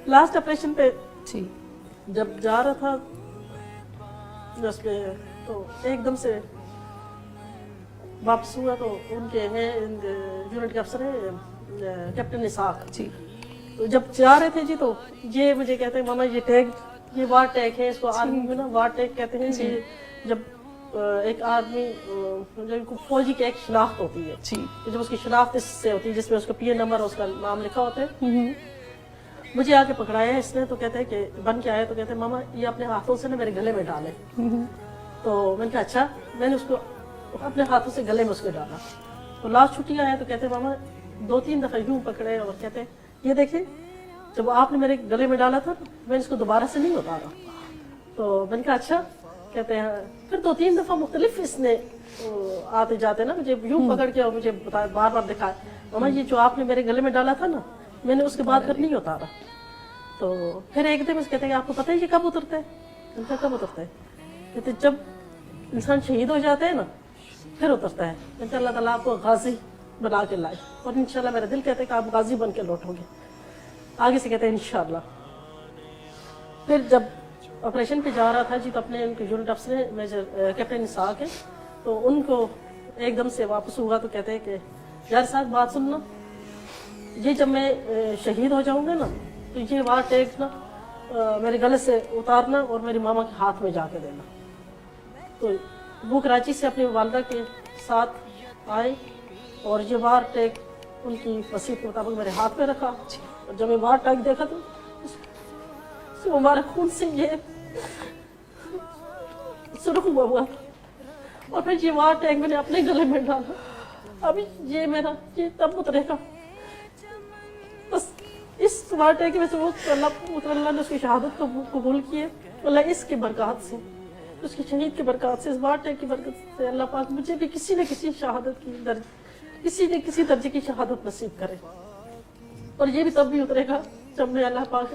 last operation पे जी जब जा रहा था बस पे, तो एकदम से वापस हुआ तो उनके हैं यूनिट के अफसर हैं कैप्टन इसाक जी तो जब जा रहे थे जी तो ये मुझे कहते हैं मामा ये टैग ये वार टैग है इसको आर्मी में ना वार टैग कहते हैं कि जब एक आदमी जब फौजी की एक शिनाख्त होती है जी कि जब उसकी शिनाख्त इससे होती है जिसमें उसका पीएन नंबर और उसका नाम लिखा होता है मुझे आके पकड़ाया इसने तो कहते हैं कि बन के आया तो कहते हैं मामा ये अपने हाथों से ना मेरे गले में डाले तो मैंने कहा अच्छा मैंने उसको अपने हाथों से गले में उसके डाला तो लास्ट छुट्टी आया तो कहते हैं मामा 2-3 दफा यूं पकड़े और कहते हैं ये देखिए जब आपने मेरे गले में डाला था मैं इसको दोबारा से नहीं उतारा तो मैंने कहा अच्छा कहते हैं फिर 2-3 दफा मुख्तलिफ इसने आते जाते ना मुझे यूं पकड़ के और मुझे बार बार दिखाया मामा ये जो आपने मेरे गले में डाला था ना मैंने उसके बाद फिर नहीं उतारा तो फिर एक दिन कहते हैं आपको पता है ये कब उतरता है मैंने कहा कब उतरता है कहते जब इंसान शहीद हो जाते हैं ना फिर उतरता है मैंने कहा अल्लाह ताला आपको गाजी बना के लाए और इंशाल्लाह मेरा दिल कहता है कि आप गाजी बन के लौटोगे आगे से कहते हैं इंशाल्लाह फिर जब ऑपरेशन पे जा रहा था जी तो अपने उनके यूनिट अफसर मेजर कैप्टन इसाक है तो उनको एकदम से वापस हुआ तो कहते हैं कि यार साहब बात सुनना ये जब मैं शहीद हो जाऊंगा ना तो ये वार टैग ना मेरे गले से उतारना और मेरी मामा के हाथ में जाके देना तो वो कराची से अपनी वालदा के साथ आए और ये वार टैग उनकी वसीयत के मुताबिक मेरे हाथ में रखा और जब मैं वार टैग देखा तो हमारे खून से ये सुर्ख हुआ था और फिर ये वार टैग मैंने अपने गले में डाला अभी ये मेरा ये तब उतरेगा बस इस वार टैग की वजह से वो अल्लाह ने उसकी शहादत को कबूल किए अल्लाह इसकी बरकत से उसकी शहीद की बरकत से इस वार टैग की बरकत से अल्लाह पाक मुझे भी किसी न किसी शहादत की किसी दर्जे की शहादत नसीब करे और ये भी तब भी उतरेगा जब मैं अल्लाह पाक